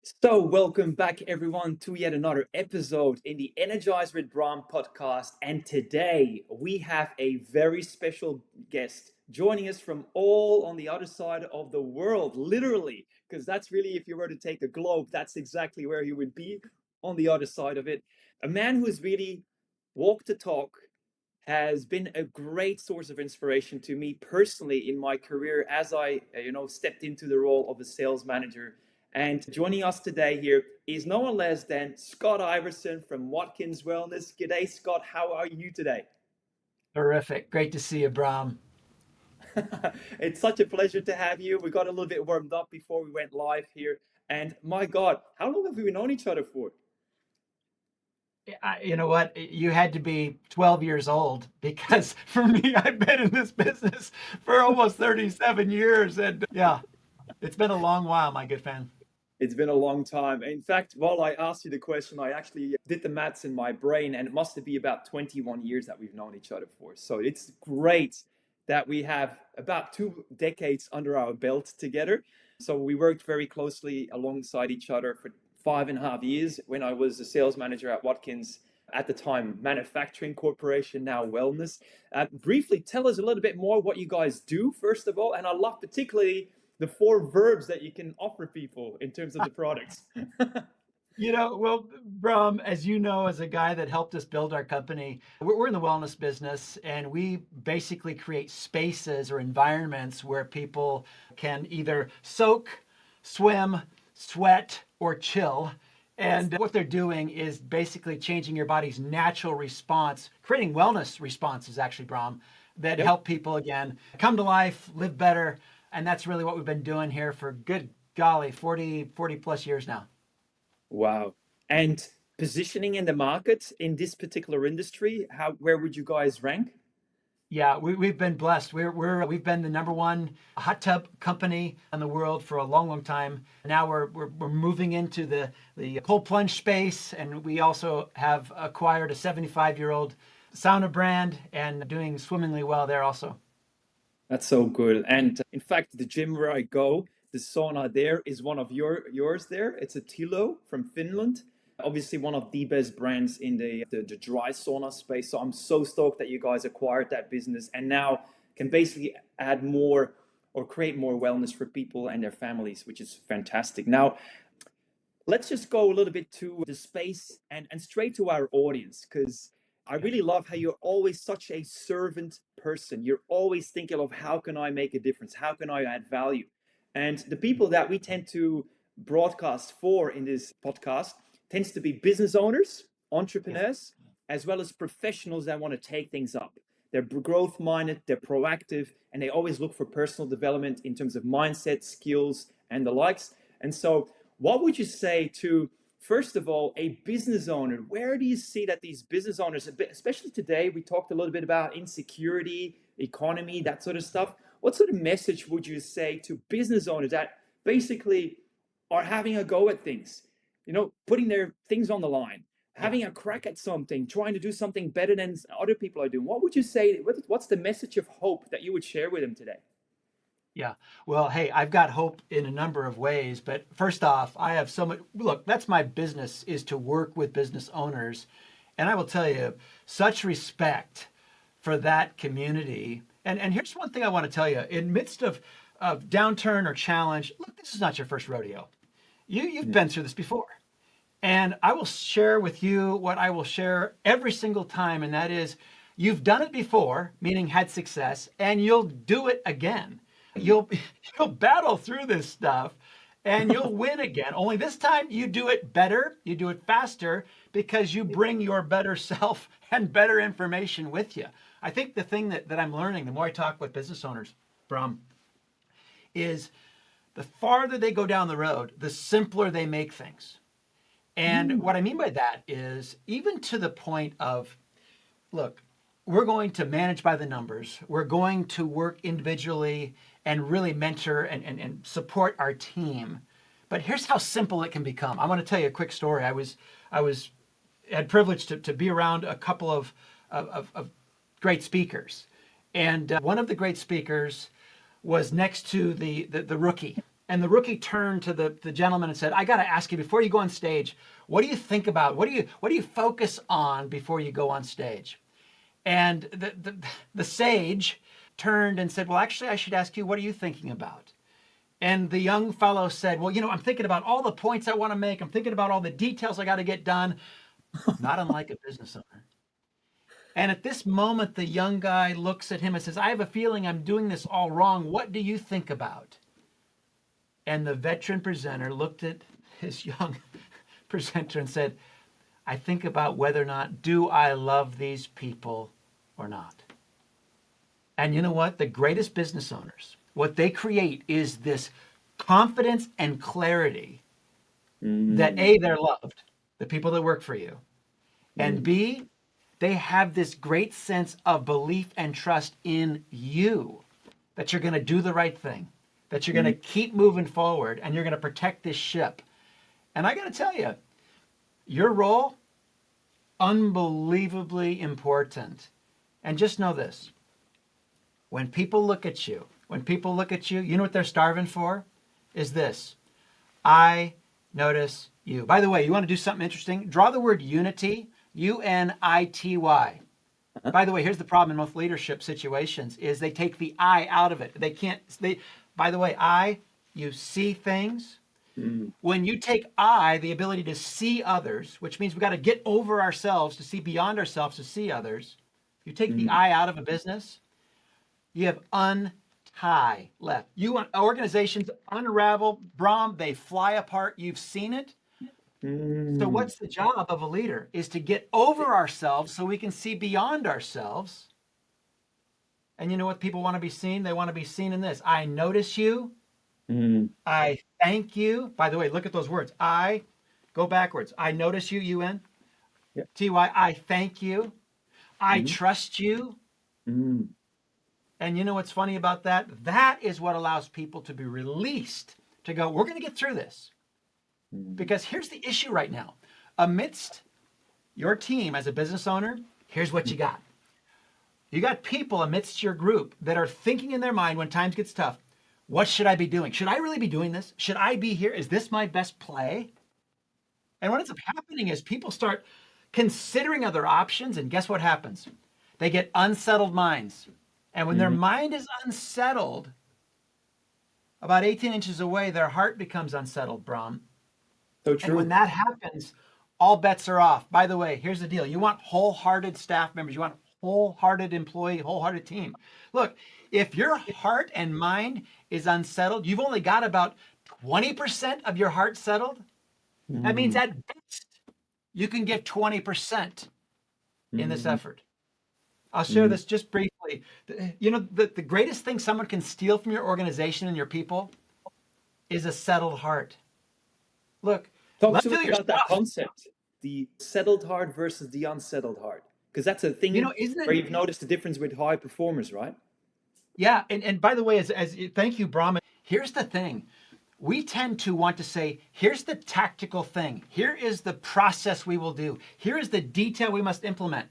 So, welcome back, everyone, to yet another episode in the Energize with Bram podcast. And today we have a very special guest joining us from all on the other side of the world, literally, because that's really, if you were to take a globe, that's exactly where he would be on the other side of it. A man who has really walked the talk, has been a great source of inspiration to me personally in my career as I stepped into the role of a sales manager. And joining us today here is no one less than Scott Iverson from Watkins Wellness. G'day, Scott. How are you today? Terrific. Great to see you, Bram. It's such a pleasure to have you. We got a little bit warmed up before we went live here. And my God, how long have we known each other for? You know what? You had to be 12 years old because for me, I've been in this business for almost 37 years. And yeah, it's been a long while, my good friend. It's been a long time. In fact, while I asked you the question, I actually did the maths in my brain, and it must be about 21 years that we've known each other for. So it's great that we have about 2 decades under our belt together. So we worked very closely alongside each other for 5.5 years when I was a sales manager at Watkins, at the time Manufacturing Corporation, now Wellness. Briefly, tell us a little bit more what you guys do, first of all, and I love particularly the four verbs that you can offer people in terms of the products. Well, Bram, as you know, as a guy that helped us build our company, we're in the wellness business and we basically create spaces or environments where people can either soak, swim, sweat, or chill. Yes. And what they're doing is basically changing your body's natural response, creating wellness responses, actually, Bram, that Yep. help people again come to life, live better. And that's really what we've been doing here for good golly, 40 plus years now. Wow. And positioning in the market in this particular industry, where would you guys rank? Yeah, we've been blessed. We've been the number one hot tub company in the world for a long, long time. Now we're moving into the cold plunge space, and we also have acquired a 75-year-old sauna brand and doing swimmingly well there also. That's so good. And in fact, the gym where I go, the sauna there is one of yours there. It's a Tilo from Finland. Obviously one of the best brands in the dry sauna space. So I'm so stoked that you guys acquired that business and now can basically add more or create more wellness for people and their families, which is fantastic. Now, let's just go a little bit to the space and straight to our audience because I Okay. really love how you're always such a servant person. You're always thinking of how can I make a difference? How can I add value? And the people that we tend to broadcast for in this podcast tends to be business owners, Yes. entrepreneurs, as well as professionals that want to take things up. They're growth minded, they're proactive, and they always look for personal development in terms of mindset, skills, and the likes. And so what would you say to, first of all, a business owner? Where do you see that these business owners, especially today, we talked a little bit about insecurity, economy, that sort of stuff. What sort of message would you say to business owners that basically are having a go at things, putting their things on the line, Yeah. having a crack at something, trying to do something better than other people are doing? What would you say? What's the message of hope that you would share with them today? Yeah. Well, hey, I've got hope in a number of ways, but first off, I have so much. Look, that's my business is to work with business owners. And I will tell you, such respect for that community. And here's one thing I want to tell you. In midst of downturn or challenge, look, this is not your first rodeo. You've been through this before. And I will share with you what I will share every single time, and that is you've done it before, meaning had success, and you'll do it again. You'll you'll battle through this stuff and you'll win again. Only this time you do it better, you do it faster because you bring your better self and better information with you. I think the thing that I'm learning, the more I talk with business owners, Bram, is the farther they go down the road, the simpler they make things. And Mm. what I mean by that is even to the point of, look, we're going to manage by the numbers. We're going to work individually and really mentor and support our team. But here's how simple it can become. I want to tell you a quick story. I was had privilege to be around a couple of great speakers. And one of the great speakers was next to the rookie. And the rookie turned to the gentleman and said, I got to ask you, before you go on stage, what do you think about? What do you focus on before you go on stage? And the sage turned and said, well, actually, I should ask you, what are you thinking about? And the young fellow said, well, I'm thinking about all the points I want to make. I'm thinking about all the details I got to get done, not unlike a business owner. And at this moment, the young guy looks at him and says, I have a feeling I'm doing this all wrong. What do you think about? And the veteran presenter looked at his young presenter and said, I think about whether or not, do I love these people or not? And you know what? The greatest business owners, what they create is this confidence and clarity that A, they're loved, the people that work for you, and B, they have this great sense of belief and trust in you that you're going to do the right thing, that you're going to keep moving forward, and you're going to protect this ship. And I got to tell you, your role, unbelievably important. And just know this. When people look at you, you know what they're starving for? Is this. I notice you. By the way, you want to do something interesting? Draw the word unity, unity. By the way, here's the problem in most leadership situations is they take the I out of it. By the way, you see things. When you take the ability to see others, which means we got to get over ourselves to see beyond ourselves to see others. You take the I out of a business, you have untie left. You want organizations unravel, Bram, they fly apart. You've seen it. So what's the job of a leader? Is to get over ourselves so we can see beyond ourselves. And you know what people want to be seen? They want to be seen in this. I notice you. I thank you. By the way, look at those words. I, go backwards. I notice you, UN. Yep. TY, I thank you. I trust you. And you know what's funny about that? That is what allows people to be released to go, we're going to get through this. Because here's the issue right now. Amidst your team as a business owner, here's what you got. You got people amidst your group that are thinking in their mind when times gets tough, what should I be doing? Should I really be doing this? Should I be here? Is this my best play? And what ends up happening is people start considering other options, and guess what happens? They get unsettled minds. And when their mind is unsettled, about 18 inches away, their heart becomes unsettled, Bram. So true. And when that happens, all bets are off. By the way, here's the deal. You want wholehearted staff members. You want wholehearted employee, wholehearted team. Look, if your heart and mind is unsettled, you've only got about 20% of your heart settled. That means at best, you can give 20% in this effort. I'll share this just briefly. You know, the greatest thing someone can steal from your organization and your people is a settled heart. Look, Talk to me about that concept, the settled heart versus the unsettled heart. Because that's a thing where you've noticed the difference with high performers, right? Yeah, and by the way, as thank you, Bram. Here's the thing. We tend to want to say, here's the tactical thing. Here is the process we will do. Here is the detail we must implement.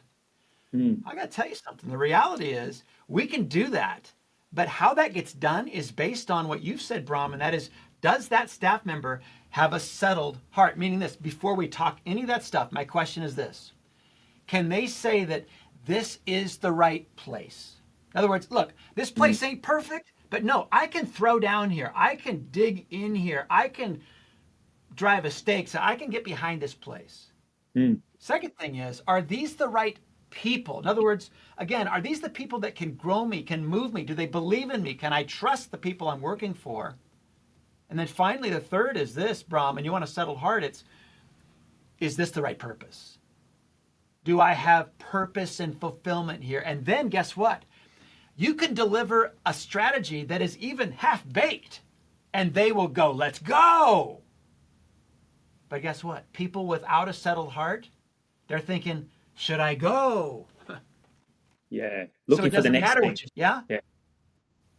I got to tell you something. The reality is we can do that, but how that gets done is based on what you've said, Bram, and that is, does that staff member have a settled heart? Meaning this, before we talk any of that stuff, my question is this. Can they say that this is the right place? In other words, look, this place ain't perfect, but no, I can throw down here. I can dig in here. I can drive a stake, so I can get behind this place. Second thing is, are these the right people? In other words, again, are these the people that can grow me, can move me? Do they believe in me? Can I trust the people I'm working for? And then finally, the third is this, Bram, and you want a settled heart, is this the right purpose? Do I have purpose and fulfillment here? And then guess what? You can deliver a strategy that is even half-baked, and they will go, let's go. But guess what? People without a settled heart, they're thinking, should I go? Yeah, looking for the next thing. Yeah?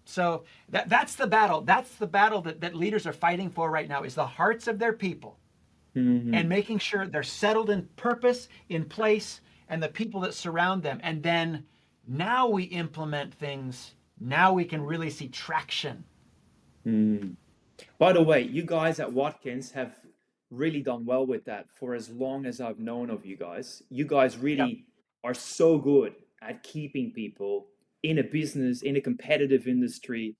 So that's the battle. That's the battle that leaders are fighting for right now, is the hearts of their people. And making sure they're settled in purpose, in place, and the people that surround them. And then now we implement things. Now we can really see traction. By the way, you guys at Watkins have really done well with that for as long as I've known of you guys. You guys Yep. really are so good at keeping people in a business, in a competitive industry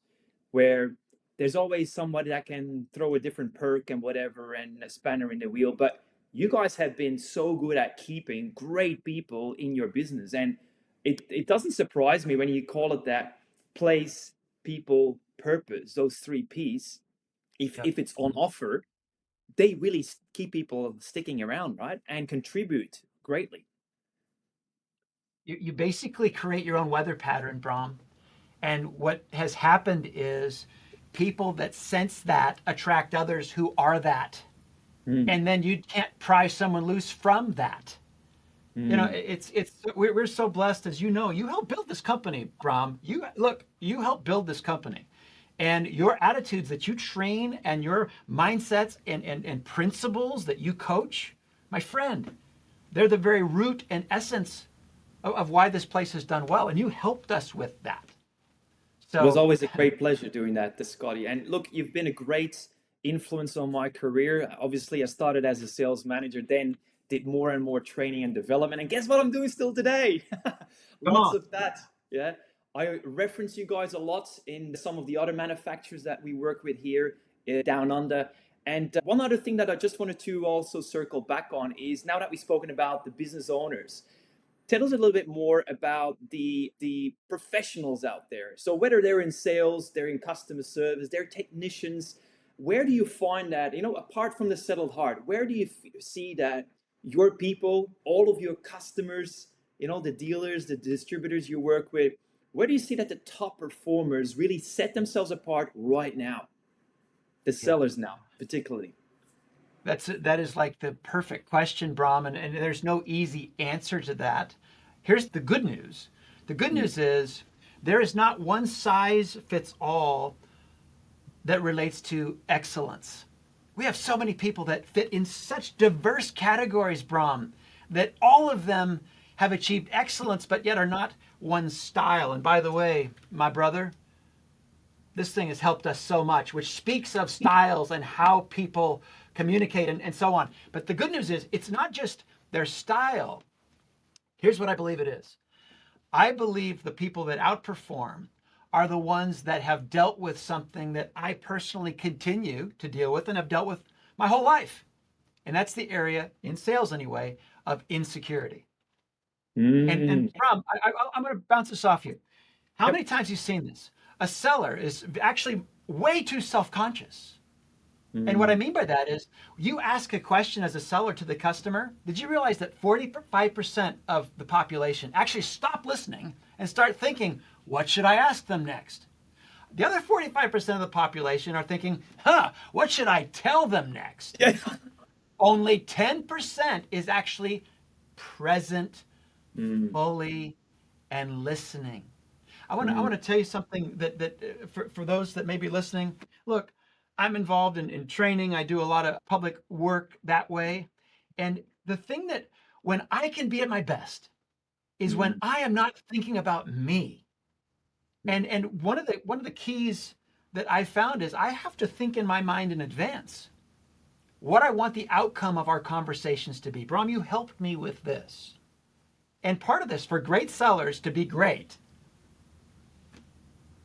where there's always somebody that can throw a different perk and whatever and a spanner in the wheel. But you guys have been so good at keeping great people in your business. And it doesn't surprise me when you call it that: place, people, purpose, those three P's. Yep. If it's on offer, they really keep people sticking around, right? And contribute greatly. You basically create your own weather pattern, Bram. And what has happened is people that sense that attract others who are that. Mm, And then you can't pry someone loose from that. You know, mm. we're so blessed, as you know. You helped build this company, Bram. You helped build this company, and your attitudes that you train and your mindsets and principles that you coach, my friend, they're the very root and essence of why this place has done well, and you helped us with that. It was So, always a great pleasure doing that, Scotty. And look, you've been a great influence on my career. Obviously, I started as a sales manager, then did more and more training and development. And guess what I'm doing still today? come Lots on. of that. Yeah. I reference you guys a lot in some of the other manufacturers that we work with here down under. And one other thing that I just wanted to also circle back on is, now that we've spoken about the business owners, tell us a little bit more about the professionals out there. So whether they're in sales, they're in customer service, they're technicians, where do you find that, apart from the settled heart, where do you see that your people, all of your customers, the dealers, the distributors you work with, where do you see that the top performers really set themselves apart right now? The Yeah. sellers now, particularly. That is like the perfect question, Bram, and there's no easy answer to that. Here's the good news. The good Mm. news is there is not one size fits all that relates to excellence. We have so many people that fit in such diverse categories, Bram, that all of them have achieved excellence, but yet are not one style. And by the way, my brother, this thing has helped us so much, which speaks of styles and how people communicate and so on. But the good news is it's not just their style. Here's what I believe it is. I believe the people that outperform are the ones that have dealt with something that I personally continue to deal with and have dealt with my whole life. And that's the area, in sales anyway, of insecurity. And Mm. Bram, I'm going to bounce this off you. How Yep. many times have you seen this? A seller is actually way too self-conscious. And what I Mm. mean by that is you ask a question as a seller to the customer. Did you realize that 45% of the population actually stop listening and start thinking, what should I ask them next? The other 45% of the population are thinking, what should I tell them next? Yeah. Only 10% is actually present, Mm. fully, and listening. I Mm. want to tell you something that for those that may be listening. Look, I'm involved in training. I do a lot of public work that way. And the thing that when I can be at my best is when Mm. I am not thinking about me. And one of the keys that I found is I have to think in my mind in advance what I want the outcome of our conversations to be. Bram, you helped me with this. And part of this, for great sellers to be great,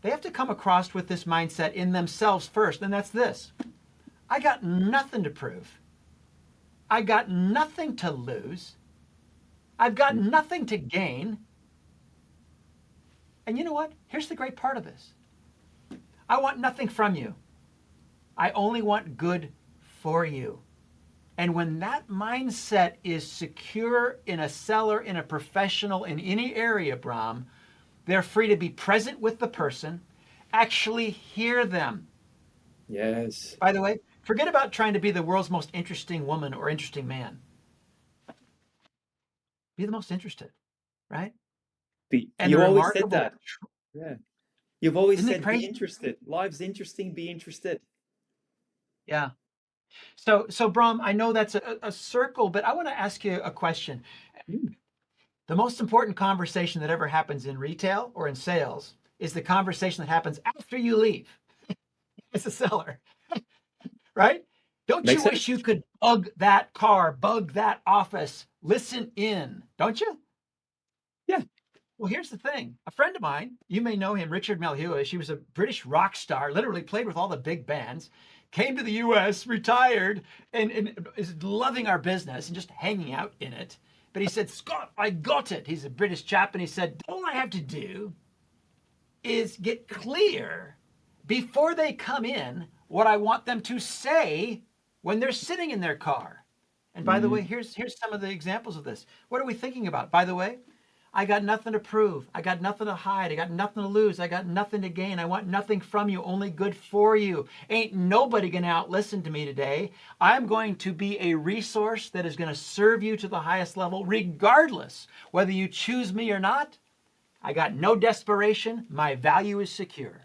they have to come across with this mindset in themselves first, and that's this: I got nothing to prove. I got nothing to lose. I've got Mm. nothing to gain. And you know what? Here's the great part of this: I want nothing from you. I only want good for you. And when that mindset is secure in a seller, in a professional, in any area, Bram, they're free to be present with the person, actually hear them. Yes. By the way, forget about trying to be the world's most interesting woman or interesting man. Be the most interested, right? And the You always said remarkable, that. Yeah. You've always isn't it said be crazy? interested. Life's interesting, be interested. Yeah. So Bram, I know that's a circle, but I want to ask you a question. Mm. The most important conversation that ever happens in retail or in sales is the conversation that happens after you leave as a seller. right? Don't Makes you sense. wish you could bug that car, bug that office, listen in, don't you? Yeah. Well, here's the thing. A friend of mine, you may know him, Richard Melhua. She was a British rock star, literally played with all the big bands, came to the US, retired, and is loving our business and just hanging out in it. But he said, Scott, I got it. He's a British chap. And he said, all I have to do is get clear before they come in what I want them to say when they're sitting in their car. And by the way, Mm. here's some of the examples of this. What are we thinking about? By the way, I got nothing to prove. I got nothing to hide. I got nothing to lose. I got nothing to gain. I want nothing from you, only good for you. Ain't nobody going to out-listen to me today. I'm going to be a resource that is going to serve you to the highest level, regardless whether you choose me or not. I got no desperation. My value is secure.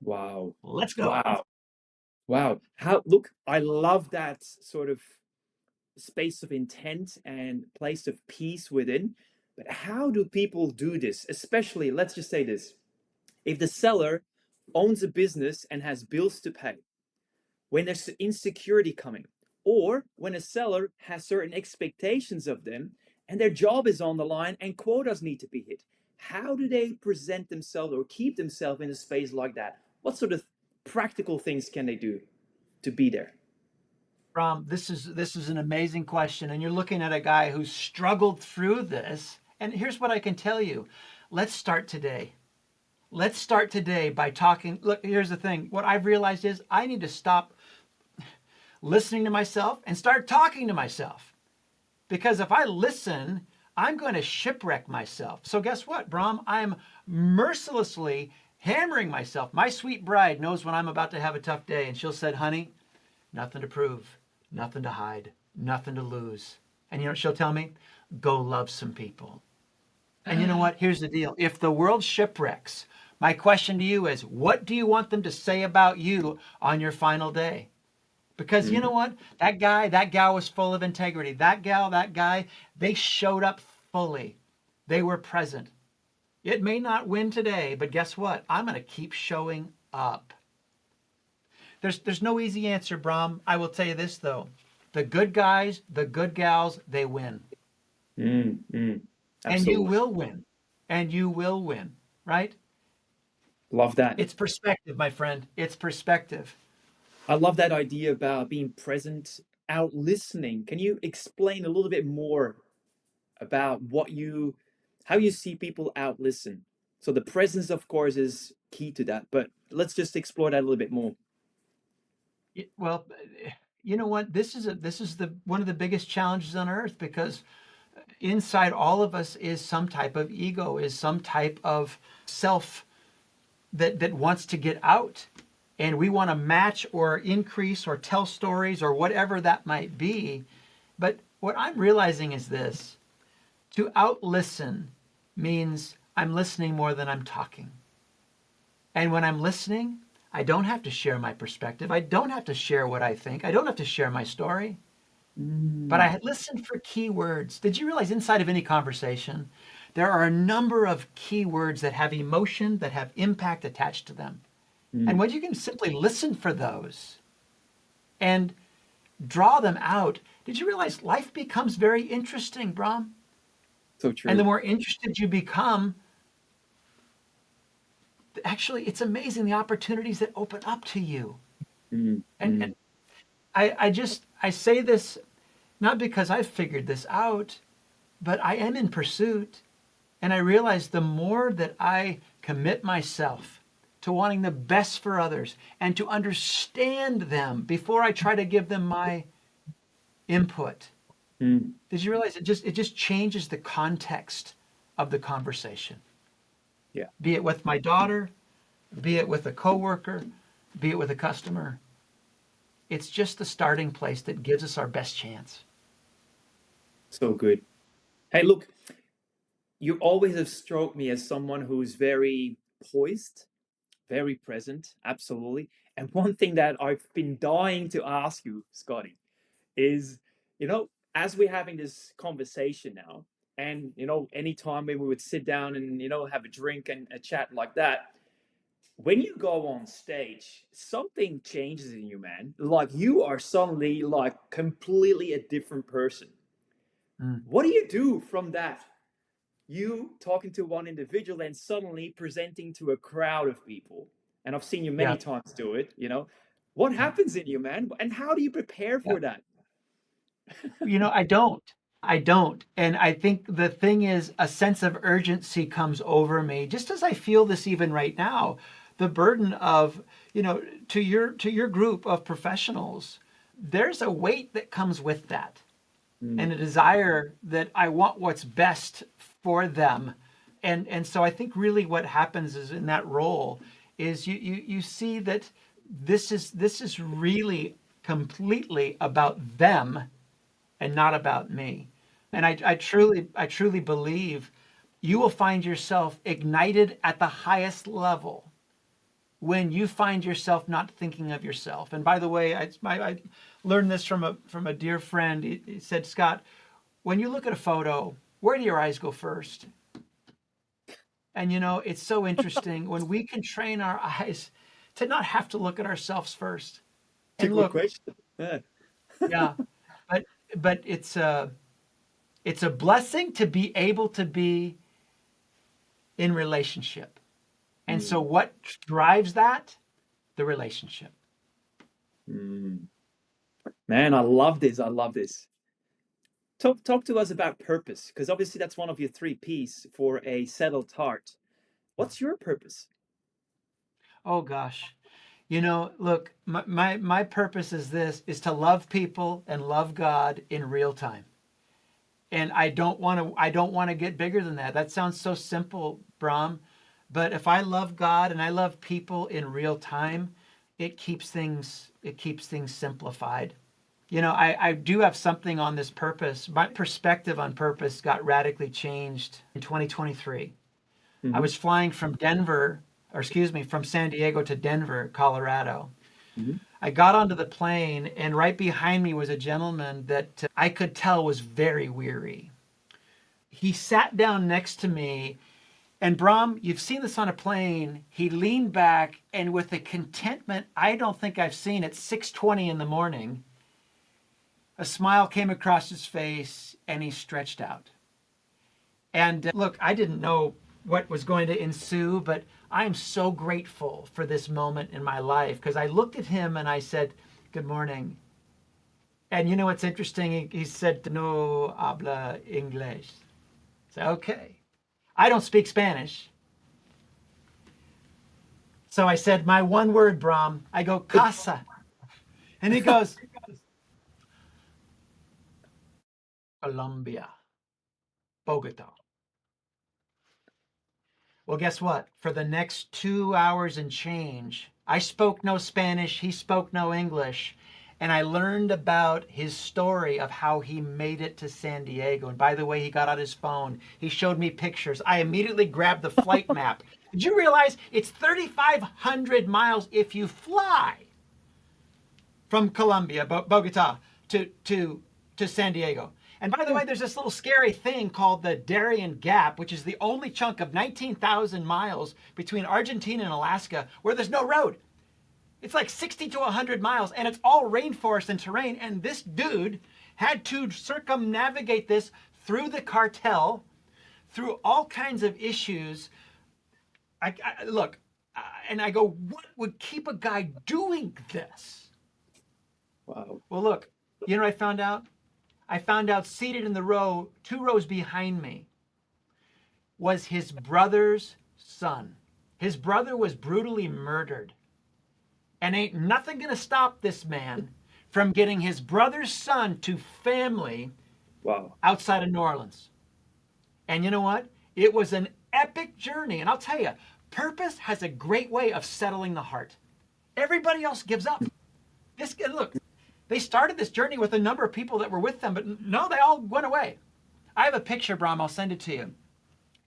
Wow. Let's go. Wow. Wow. How, look, I love that sort of space of intent and place of peace within. But how do people do this? Especially, let's just say this, if the seller owns a business and has bills to pay, when there's insecurity coming, or when a seller has certain expectations of them and their job is on the line and quotas need to be hit. How do they present themselves or keep themselves in a space like that? What sort of practical things can they do to be there? Bram, this is an amazing question, and you're looking at a guy who's struggled through this. And here's what I can tell you. Let's start today. Let's start today by talking. Look, here's the thing. What I've realized is I need to stop listening to myself and start talking to myself. Because if I listen, I'm going to shipwreck myself. So guess what, Bram? I'm mercilessly hammering myself. My sweet bride knows when I'm about to have a tough day, and she'll say, honey, nothing to prove, nothing to hide, nothing to lose. And you know what she'll tell me? Go love some people. And you know what? Here's the deal. If the world shipwrecks, my question to you is, what do you want them to say about you on your final day? Because you know Mm. what? That guy, that gal was full of integrity. That gal, that guy, they showed up fully. They were present. It may not win today, but guess what? I'm going to keep showing up. There's no easy answer, Bram. I will tell you this though. The good guys, the good gals, they win. Mm, mm. And you Absolutely. will win. And you will win, right? Love that. It's perspective, my friend. It's perspective. I love that idea about being present, out listening. Can you explain a little bit more about how you see people out listen? So the presence, of course, is key to that, but let's just explore that a little bit more. Well, you know what? This is the one of the biggest challenges on earth because inside all of us is some type of ego, is some type of self that wants to get out. And we want to match or increase or tell stories or whatever that might be. But what I'm realizing is this: to out listen means I'm listening more than I'm talking. And when I'm listening, I don't have to share my perspective. I don't have to share what I think. I don't have to share my story. But Mm, I listen for key words. Did you realize inside of any conversation, there are a number of key words that have emotion, that have impact attached to them? And mm. when you can simply listen for those and draw them out, did you realize life becomes very interesting, Bram? So And the true. more interested you become, actually, it's amazing the opportunities that open up to you. Mm, And mm. I say this not because I've figured this out, but I am in pursuit. And I realize the more that I commit myself to wanting the best for others and to understand them before I try to give them my input. Mm. Did you realize it just changes the context of the conversation? Yeah, Be it with my daughter, be it with a coworker, be it with a customer. It's just the starting place that gives us our best chance. so good. Hey, look, you always have struck me as someone who's very poised, very present, absolutely. And one thing that I've been dying to ask you, Scotty, is, as we're having this conversation now, and anytime when we would sit down and have a drink and a chat like that, when you go on stage, something changes in you, man. Like you are suddenly like completely a different person. Mm. What do you do from that? You talking to one individual and suddenly presenting to a crowd of people. And I've seen you Yeah. many times do it, you know. What Yeah. happens in you, man? And how do you prepare Yeah. for that? I don't. I don't. And I think the thing is, a sense of urgency comes over me, just as I feel this even right now. The burden of, to your group of professionals, there's a weight that comes with that, Mm, and a desire that I want what's best for them. And so I think really what happens is in that role is you see that this is really completely about them and not about me. And I truly believe you will find yourself ignited at the highest level when you find yourself not thinking of yourself. And by the way, I learned this from a dear friend. He said, Scott, when you look at a photo, where do your eyes go first? And it's so interesting when we can train our eyes to not have to look at ourselves first. it's a And good look, question. Yeah. yeah, but it's a blessing to be able to be in relationship. And so Mm, what drives that? The relationship. mm. Man, I love this. I love this. Talk to us about purpose, because obviously that's one of your three P's for a settled heart. What's your purpose? Oh gosh. Look, my purpose is to love people and love God in real time. And I don't want to get bigger than that. That sounds so simple, Bram, but if I love God and I love people in real time, it keeps things simplified. I do have something on this purpose. My perspective on purpose got radically changed in 2023. I Hmm. was flying from Denver, or excuse me, from San Diego to Denver, Colorado. Hmm. I got onto the plane, and right behind me was a gentleman that I could tell was very weary. He sat down next to me, and Bram, you've seen this on a plane. He leaned back, and with a contentment I don't think I've seen at 6:20 in the morning, a smile came across his face, and he stretched out. And look, I didn't know what was going to ensue, but I am so grateful for this moment in my life because I looked at him and I said, "Good morning." And you know what's interesting? He said, "No habla inglés." I said, "Okay." I don't speak Spanish. So I said, "My one word, Bram." I go, "Casa." And he goes, "Colombia, Bogota." Well, guess what? For the next 2 hours and change, I spoke no Spanish, he spoke no English, and I learned about his story of how he made it to San Diego. And by the way, he got out his phone, he showed me pictures. I immediately grabbed the flight map. Did you realize it's 3,500 miles if you fly from Colombia, Bogota, to San Diego? And by the way, there's this little scary thing called the Darien Gap, which is the only chunk of 19,000 miles between Argentina and Alaska where there's no road. It's like 60 to 100 miles, and it's all rainforest and terrain. And this dude had to circumnavigate this through the cartel, through all kinds of issues. Look, and I go, what would keep a guy doing this? Wow. Well, look, you know what I found out? I found out seated in the row, 2 rows behind me, was his brother's son. His brother was brutally murdered. And ain't nothing gonna stop this man from getting his brother's son to family Wow. outside of New Orleans. And you know what? It was an epic journey. And I'll tell you, purpose has a great way of settling the heart. Everybody else gives up. Look, they started this journey with a number of people that were with them, but no, they all went away. I have a picture, Bram. I'll send it to you.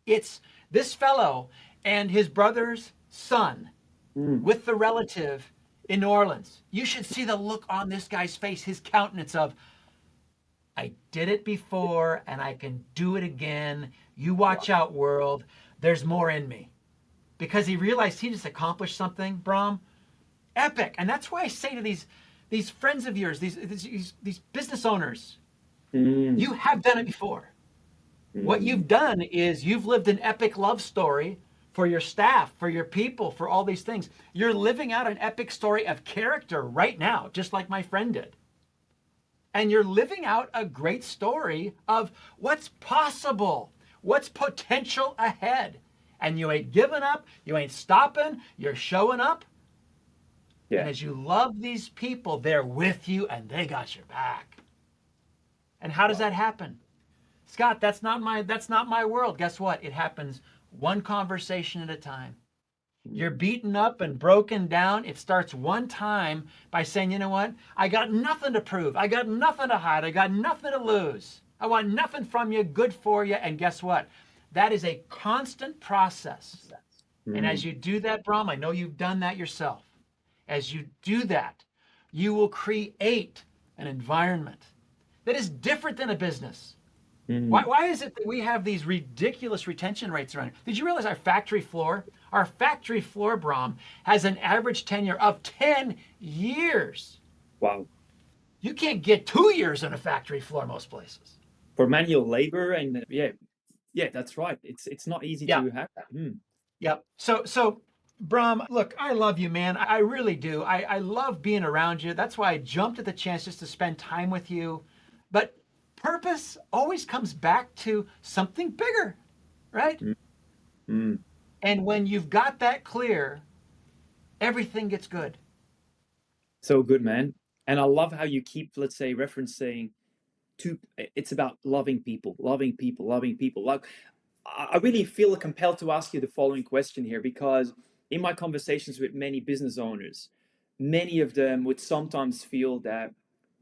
It's this fellow and his brother's son Mm. with the relative in New Orleans. You should see the look on this guy's face, his countenance of, I did it before and I can do it again. You Wow. watch out, world. There's more in me. because he realized he just accomplished something, Bram, epic. And that's why I say to these friends of yours, these business owners, Mm, you have done it before. What mm, you've done is you've lived an epic love story for your staff, for your people, for all these things. You're living out an epic story of character right now, just like my friend did. And you're living out a great story of what's possible, what's potential ahead. And you ain't giving up, you ain't stopping, you're showing up. And yeah. as you love these people, they're with you and they got your back. And how does Wow. that happen? Scott, that's not my world. Guess what? It happens one conversation at a time. You're Mm, beaten up and broken down. It starts one time by saying, you know what? I got nothing to prove. I got nothing to hide. I got nothing to lose. I want nothing from you, good for you. And guess what? That is a constant process. And as mm. you do that, Bram, I know you've done that yourself. As you do that, you will create an environment that is different than a business. Mm. Why is it that we have these ridiculous retention rates around here? Did you realize our factory floor, Bram, has an average tenure of 10 years? Wow. You can't get 2 years on a factory floor most places. For manual labor and yeah, yeah, that's right. It's not easy Yeah, to have that. Mm, yep. So, Bram, look, I love you, man. I really do. I love being around you. That's why I jumped at the chance just to spend time with you. But purpose always comes back to something bigger, right? mm, mm. And when you've got that clear, everything gets good. So good, man. And I love how you keep, let's say, referencing to it's about loving people, loving people, loving people. Like I really feel compelled to ask you the following question here because in my conversations with many business owners, many of them would sometimes feel that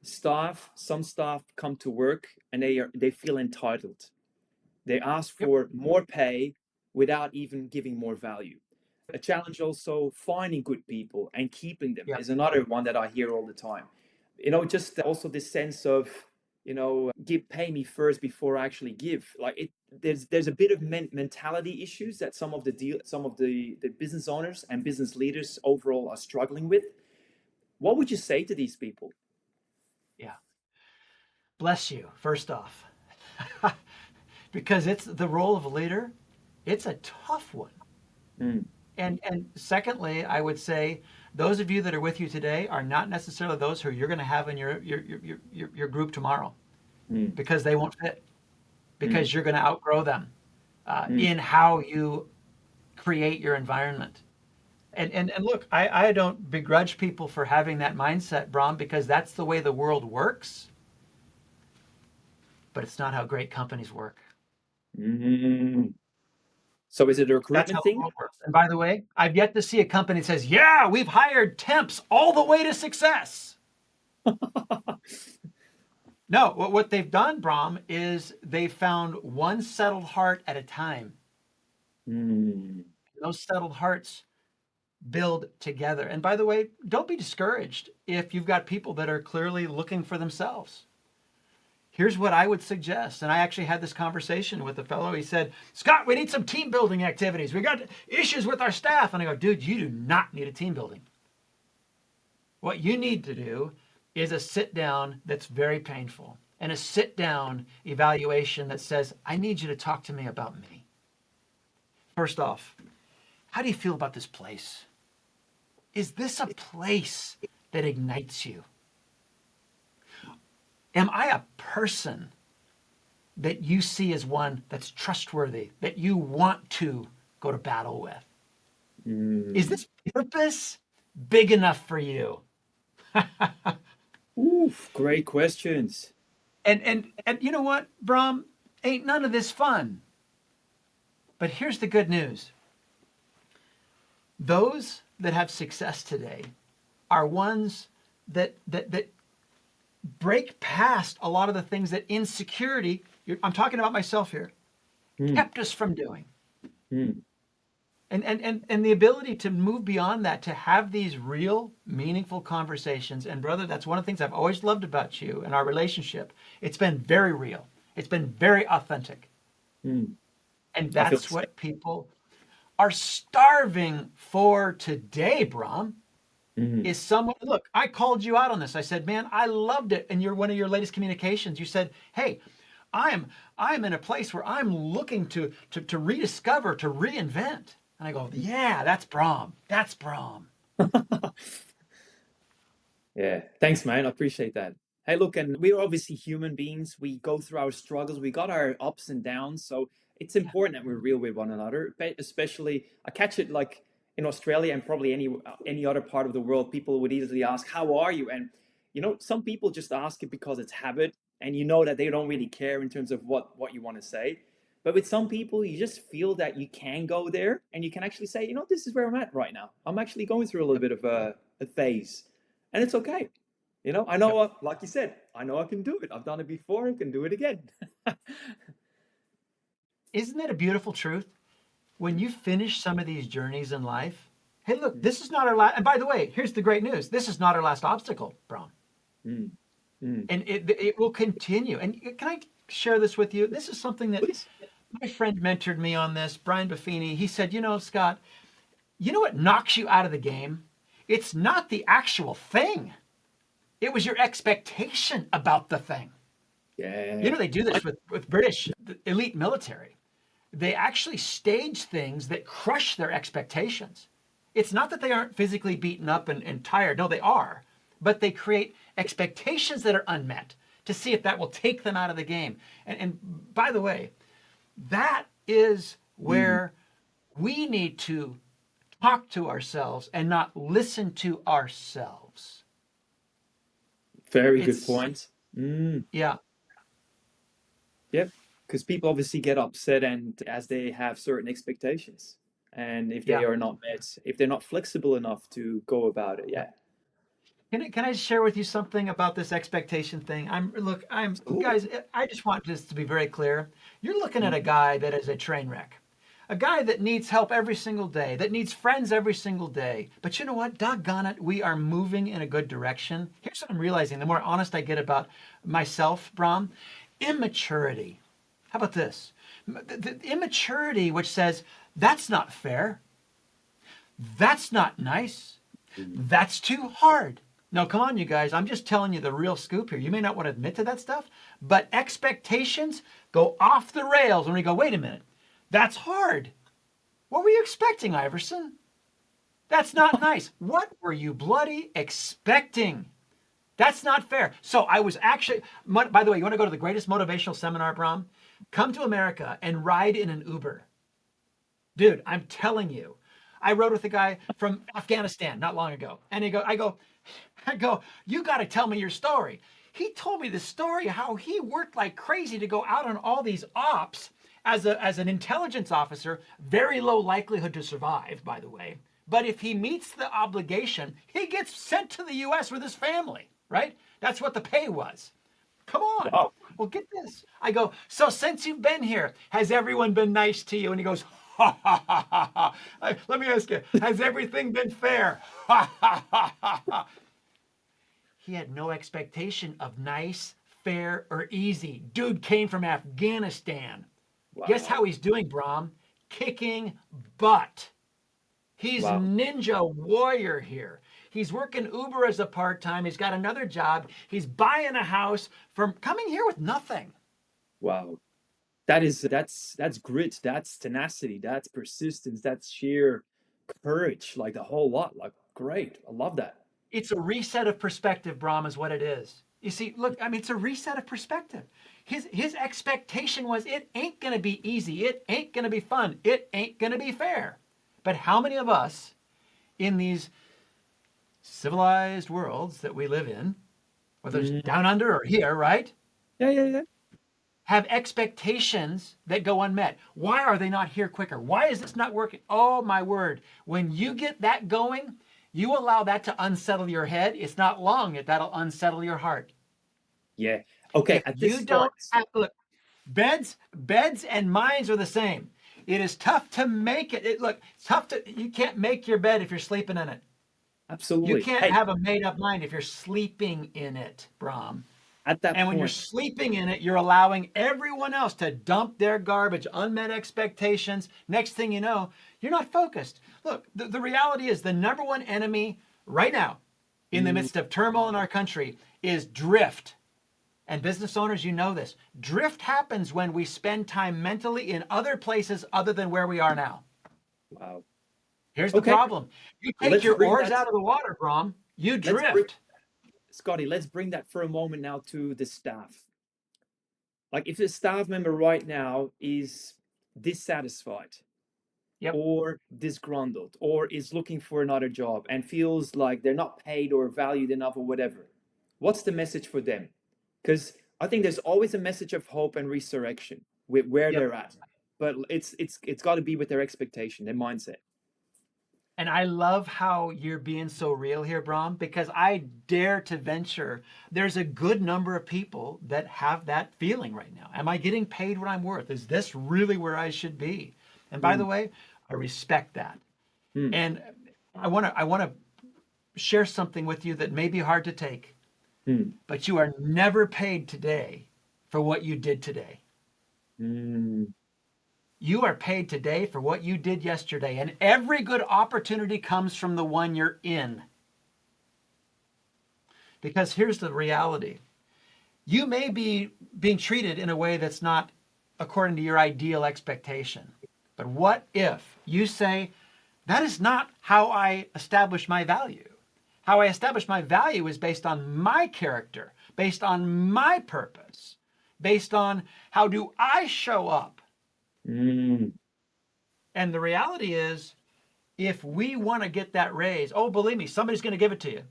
some staff come to work and they feel entitled. They ask Yep. for more pay without even giving more value. A challenge also finding good people and keeping them Yep. is another one that I hear all the time. Just also this sense of, give pay me first before I actually give. Like there's a bit of mentality issues that some of the business owners and business leaders overall are struggling with. What would you say to these people? Yeah. Bless you, first off, because it's the role of a leader. It's a tough one. Mm, And secondly, I would say those of you that are with you today are not necessarily those who you're going to have in your group tomorrow mm, because they won't fit mm, because you're going to outgrow them mm, in how you create your environment. And look, I don't begrudge people for having that mindset, Bram, because that's the way the world works, but it's not how great companies work. mm. So is it a That's recruitment how the thing? world works. And by the way, I've yet to see a company that says, yeah, we've hired temps all the way to success. No, what they've done, Bram, is they've found one settled heart at a time. Mm, Those settled hearts build together. And by the way, don't be discouraged if you've got people that are clearly looking for themselves. Here's what I would suggest. And I actually had this conversation with a fellow. He said, Scott, we need some team building activities. We got issues with our staff. And I go, dude, you do not need a team building. What you need to do is a sit down that's very painful and a sit down evaluation that says, I need you to talk to me about me. First off, how do you feel about this place? Is this a place that ignites you? Am I a person that you see as one that's trustworthy, that you want to go to battle with? Is mm. this purpose big enough for you? Oof, great questions. And you know what, Bram? Ain't none of this fun. But here's the good news. Those that have success today are ones that break past a lot of the things that insecurity, I'm talking about myself here, Mm, kept us from doing. mm, And the ability to move beyond that, to have these real, meaningful conversations. And brother, that's one of the things I've always loved about you and our relationship. It's been very real. It's been very authentic. mm. And I feel the that's same. what people are starving for today, Bram, Mhm. is someone, look, I called you out on this. I said, man, I loved it. And you're one of your latest communications. You said, hey, I'm I'm in a place where I'm looking to rediscover, to reinvent. And I go, yeah, that's Bram. That's Bram. Yeah, thanks, man. I appreciate that. Hey, look, and we're obviously human beings. We go through our struggles. We got our ups and downs. So it's Yeah. important that we're real with one another. Especially, I catch it like in Australia and probably any other part of the world. People would easily ask, "How are you?" And some people just ask it because it's habit, and you know that they don't really care in terms of what you want to say. But with some people, you just feel that you can go there and you can actually say, this is where I'm at right now. I'm actually going through a little Yep. bit of a phase, and it's okay. I Yep. know, like you said, I know I can do it. I've done it before. I can do it again. Isn't that a beautiful truth? When you finish some of these journeys in life, hey, look, this is not our last. And by the way, here's the great news: this is not our last obstacle, Bram, Mm, mm. and it will continue. And can I share this with you? This is something that Please. my friend mentored me on this. Brian Buffini. He said, Scott, you know what knocks you out of the game? It's not the actual thing. It was your expectation about the thing. Yeah. They do this with British elite military. They actually stage things that crush their expectations. It's not that they aren't physically beaten up and tired. No, they are. But they create expectations that are unmet to see if that will take them out of the game. And by the way, that is Mm. where we need to talk to ourselves and not listen to ourselves. Very good It's, point. Mm. yeah, Yep. Because people obviously get upset and as they have certain expectations. And if they yeah. are not met, if they're not flexible enough to go about it, Yeah. yeah. Can I share with you something about this expectation thing? I'm Absolutely. guys, I just want this to be very clear. You're looking at a Mm. guy that is a train wreck. A guy that needs help every single day, that needs friends every single day. But you know what? Doggone it, we are moving in a good direction. Here's what I'm realizing the more honest I get about myself, Bram, immaturity. How about this? The immaturity which says, that's not fair, that's not nice, Mm. that's too hard. No, come on, you guys. I'm just telling you the real scoop here. You may not want to admit to that stuff, but expectations go off the rails when we go, wait a minute, that's hard. What were you expecting, Iverson? That's not nice. What were you bloody expecting? That's not fair. So I was actually, by the way, you want to go to the greatest motivational seminar, Bram? Come to America and ride in an Uber. Dude, I'm telling you. I rode with a guy from Afghanistan not long ago. And I go, you got to tell me your story. He told me the story how he worked like crazy to go out on all these ops as an intelligence officer, very low likelihood to survive, by the way. But if he meets the obligation, he gets sent to the US with his family, right? That's what the pay was. Come on. Wow. Well, get this. I go, so since you've been here, has everyone been nice to you? And he goes, ha ha ha ha ha. Let me ask you, has everything been fair? Ha ha ha ha ha. He had no expectation of nice, fair, or easy. Dude came from Afghanistan. Guess how Wow. he's doing, Bram? Kicking butt. He's Wow. ninja warrior here. He's working Uber as a part-time. He's got another job. He's buying a house from coming here with nothing. Wow. That's grit, that's tenacity, that's persistence, that's sheer courage, like the whole lot. Like, great. I love that. It's a reset of perspective, Brahm, is what it is. You see, look, I mean, it's a reset of perspective. His expectation was it ain't gonna be easy, it ain't gonna be fun, it ain't gonna be fair. But how many of us in these civilized worlds that we live in, whether it's Mm. down under or here, right, Yeah, yeah, yeah. have expectations that go unmet? Why are they not here quicker? Why is this not working? Oh my word. When you get that going, you allow that to unsettle your head. It's not long that that'll unsettle your heart. Yeah. Okay, If at you this point, don't have, look, beds and minds are the same. It is tough to make it. Look, it's tough to, you can't make your bed if you're sleeping in it. You absolutely. can't Hey, have a made up mind if you're sleeping in it, Bram. At that And when you're point, sleeping in it, you're allowing everyone else to dump their garbage, unmet expectations. Next thing you know, you're not focused. Look, the reality is the number one enemy right now in the mm, midst of turmoil in our country is drift. And business owners, you know this. Drift happens when we spend time mentally in other places other than where we are now. wow. Here's the Okay, problem. You take let's your bring oars that. out of the water, Brom. You Let's bring drift. Scotty. Let's bring that for a moment now to the staff. Like, if a staff member right now is dissatisfied Yep. or disgruntled or is looking for another job and feels like they're not paid or valued enough or whatever, what's the message for them? Because I think there's always a message of hope and resurrection with where Yep. they're at, but it's got to be with their expectation, their mindset. And I love how you're being so real here, Bram, because I dare to venture there's a good number of people that have that feeling right now. Am I getting paid what I'm worth? Is this really where I should be? And by the Mm, way, I respect that. mm, And I want to share something with you that may be hard to take, mm, but you are never paid today for what you did today. mm. You are paid today for what you did yesterday, and every good opportunity comes from the one you're in. Because here's the reality. You may be being treated in a way that's not according to your ideal expectation. But what if you say, that is not how I establish my value? How I establish my value is based on my character, based on my purpose, based on how do I show up. Mm. And the reality is, if we want to get that raise, oh, believe me, somebody's going to give it to you.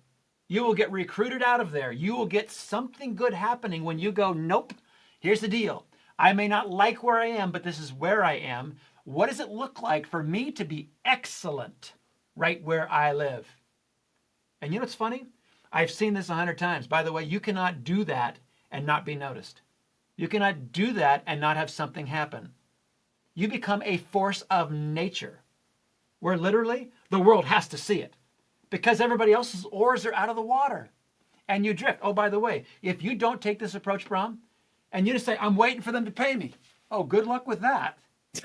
You will get recruited out of there. You will get something good happening when you go, nope, here's the deal. I may not like where I am, but this is where I am. What does it look like for me to be excellent right where I live? And you know what's funny? I've seen this 100 times. By the way, you cannot do that and not be noticed. You cannot do that and not have something happen. You become a force of nature where literally the world has to see it because everybody else's oars are out of the water and you drift. Oh, by the way, if you don't take this approach, Bram, and you just say, I'm waiting for them to pay me. Oh, good luck with that.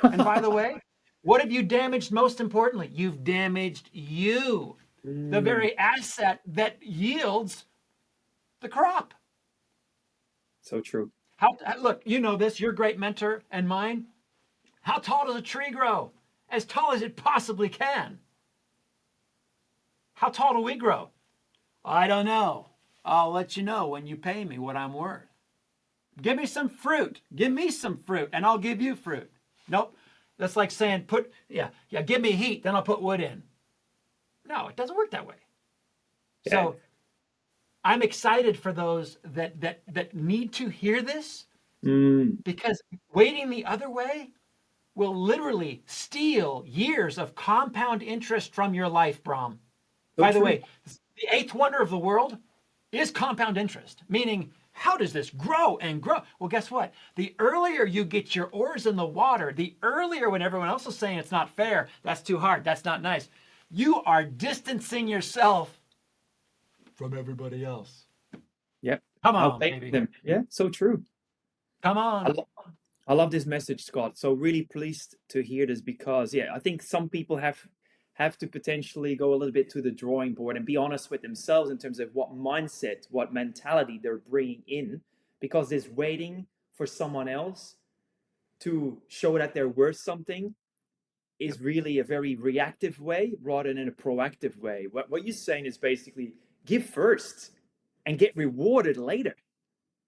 And by the way, what have you damaged most importantly? You've damaged you, the Mm. very asset that yields the crop. So true. Look, you know this, your great mentor and mine. How tall does a tree grow? As tall as it possibly can. How tall do we grow? I don't know. I'll let you know when you pay me what I'm worth. Give me some fruit. Give me some fruit, and I'll give you fruit. Nope. That's like saying, give me heat, then I'll put wood in. No, it doesn't work that way. Yeah. So I'm excited for those that need to hear this Mm. because waiting the other way will literally steal years of compound interest from your life, Bram. So By the true. way, the eighth wonder of the world is compound interest, meaning how does this grow and grow? Well, guess what? The earlier you get your oars in the water, the earlier when everyone else is saying it's not fair, that's too hard, that's not nice, you are distancing yourself from everybody else. Yep. Come I'll on, pay baby. them. Yeah. So true. Come I, on. lo- I love this message, Scott. So really pleased to hear this because yeah, I think some people have to potentially go a little bit to the drawing board and be honest with themselves in terms of what mindset, what mentality they're bringing in, because this waiting for someone else to show that they're worth something is really a very reactive way rather than a proactive way. What you're saying is basically give first and get rewarded later,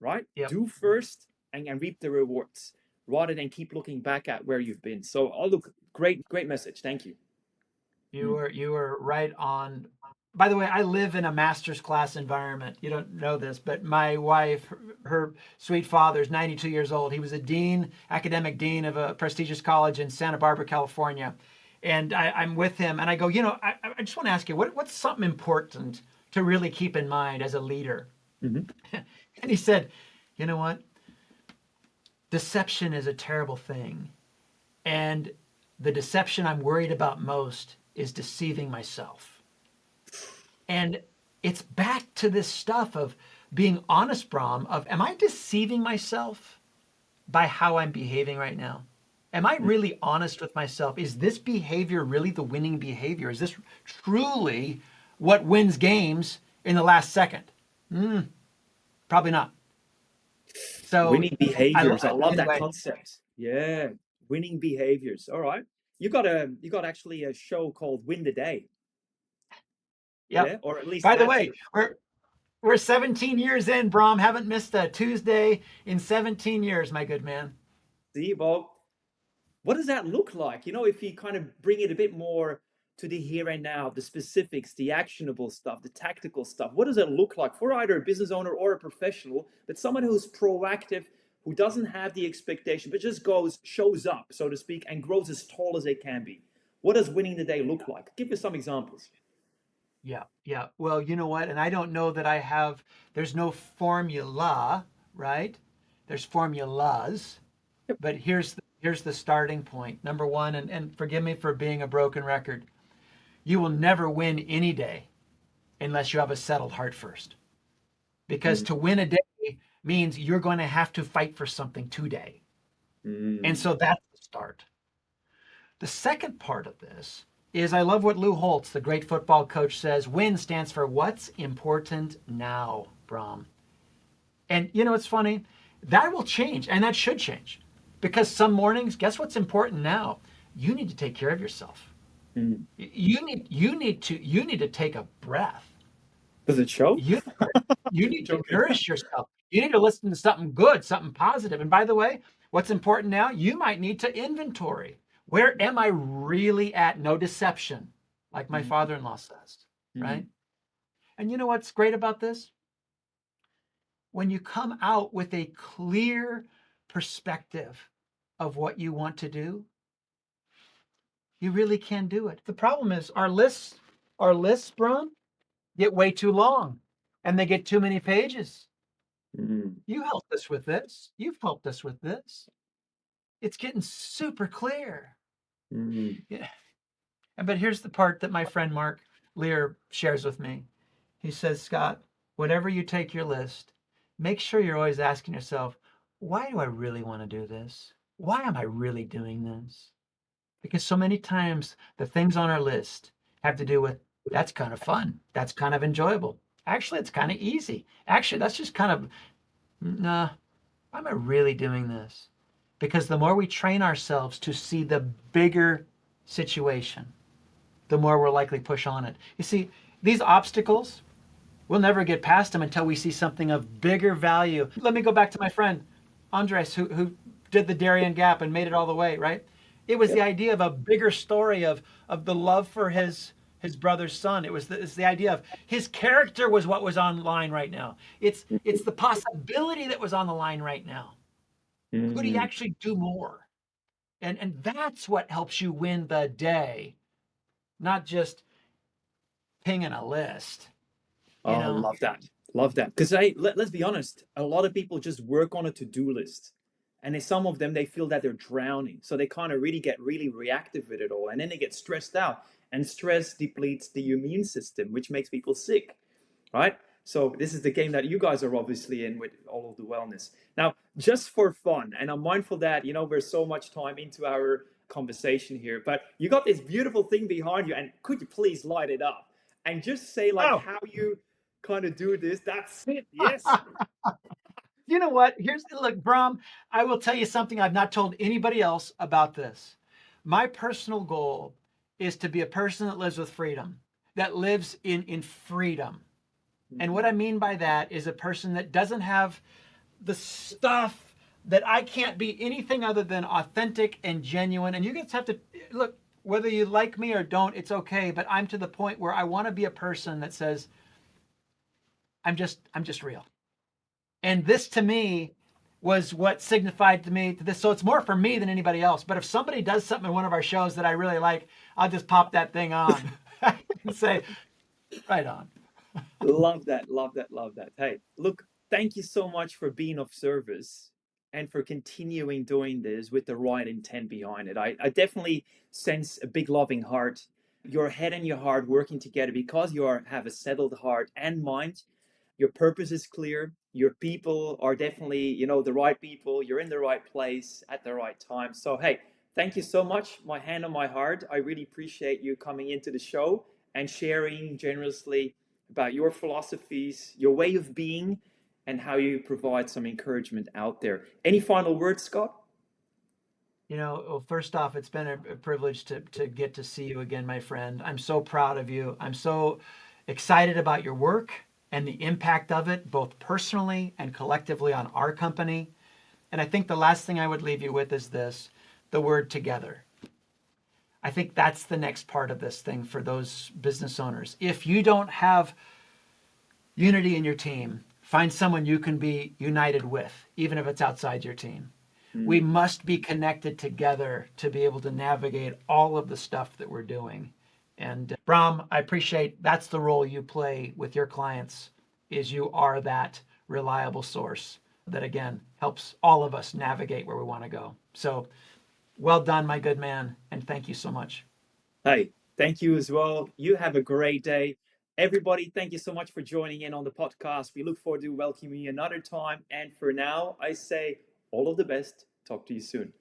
right? Yep. Do first and reap the rewards rather than keep looking back at where you've been. So, oh, look, great message. Thank you. Mm. You were right on. By the way, I live in a master's class environment. You don't know this, but my wife, her sweet father is 92 years old. He was a dean, academic dean of a prestigious college in Santa Barbara, California. And I'm with him, and I go, I just want to ask you, what's something important to really keep in mind as a leader? Mhm. And he said, you know what? Deception is a terrible thing. And the deception I'm worried about most is deceiving myself. And it's back to this stuff of being honest, Bram, of am I deceiving myself by how I'm behaving right now? Am I really honest with myself? Is this behavior really the winning behavior? Is this truly what wins games in the last second? Probably not. So Winning behaviors. I love that anyway, concept. Yeah. Winning behaviors. All right. You got actually a show called Win the Day. yep. Yeah. Or at least By the that's way, your we're 17 years in, Bram. Haven't missed a Tuesday in 17 years, my good man. see. Well, what does that look like? You know, if you kind of bring it a bit more to the here and now, the specifics, the actionable stuff, the tactical stuff, what does it look like for either a business owner or a professional, but someone who's proactive, who doesn't have the expectation, but just goes, shows up, so to speak, and grows as tall as they can be? What does winning the day look like? Give us some examples. Yeah, yeah. Well, you know what? And I don't know that there's no formula, right? There's formulas, Yep. but here's the starting point. Number one, and forgive me for being a broken record, you will never win any day unless you have a settled heart first. Because Mm, to win a day means you're going to have to fight for something today. And mm, so that's the start. The second part of this is I love what Lou Holtz, the great football coach, says win stands for what's important now, Bram. And you know, it's funny, that will change and that should change because some mornings, guess what's important now? You need to take care of yourself. mm. You need to take a breath. Does it show? You you need to Joking. nourish yourself. You need to listen to something good, something positive. And by the way, what's important now? You might need to inventory. Where am I really at? No deception, like my Mm, father-in-law says, mm, right? And you know what's great about this? When you come out with a clear perspective of what you want to do, you really can do it. The problem is our lists, Bron, get way too long and they get too many pages. mm, You helped us with this. You've helped us with this. It's getting super clear. mm, Yeah. But here's the part that my friend Mark Lear shares with me. He says, Scott, whenever you take your list, make sure you're always asking yourself, why do I really want to do this? Why am I really doing this? Because so many times the things on our list have to do with that's kind of fun. That's kind of enjoyable. Actually, it's kind of easy. Actually, that's just kind of, nah, why am I really doing this? Because the more we train ourselves to see the bigger situation, the more we're likely to push on it. You see, these obstacles, we'll never get past them until we see something of bigger value. Let me go back to my friend Andres, who did the Darien Gap and made it all the way, right? It was the yep. idea of a bigger story of the love for his brother's son. It's the idea of his character was what was on line right now. It's the possibility that was on the line right now. Could he Mm. actually do more? And that's what helps you win the day, not just pinging a list, you Oh, know? love that. Love that. Because let's be honest, a lot of people just work on a to-do list. And then some of them, they feel that they're drowning. So they kind of really get really reactive with it all. And then they get stressed out. And stress depletes the immune system, which makes people sick, right? So this is the game that you guys are obviously in with all of the wellness. Now, just for fun, and I'm mindful that, you know, we're so much time into our conversation here, but you got this beautiful thing behind you, and could you please light it up and just say like Oh, how you kind of do this? That's it. Yes. you know what? Look, Bram, I will tell you something I've not told anybody else about this. My personal goal is to be a person that lives with freedom, that lives in freedom. And what I mean by that is a person that doesn't have the stuff that I can't be anything other than authentic and genuine. And you just have to look, whether you like me or don't, it's okay. But I'm to the point where I want to be a person that says, I'm just real. And this to me was what signified to me to this. So it's more for me than anybody else. But if somebody does something in one of our shows that I really like, I'll just pop that thing on and say, right on. Love that, love that, love that. Hey, look, thank you so much for being of service and for continuing doing this with the right intent behind it. I definitely sense a big loving heart, your head and your heart working together because have a settled heart and mind. Your purpose is clear. Your people are definitely, the right people. You're in the right place at the right time. So, hey, thank you so much. My hand on my heart. I really appreciate you coming into the show and sharing generously about your philosophies, your way of being, and how you provide some encouragement out there. Any final words, Scott? Well, first off, it's been a privilege to get to see you again, my friend. I'm so proud of you. I'm so excited about your work and the impact of it, both personally and collectively on our company. And I think the last thing I would leave you with is this, the word together. I think that's the next part of this thing for those business owners. If you don't have unity in your team, find someone you can be united with, even if it's outside your team. We Mm. must be connected together to be able to navigate all of the stuff that we're doing. And Bram, I appreciate that's the role you play with your clients is you are that reliable source that again helps all of us navigate where we want to go. So well done, my good man, and thank you so much. Hey, thank you as well. You have a great day. Everybody, thank you so much for joining in on the podcast. We look forward to welcoming you another time. And for now, I say all of the best. Talk to you soon.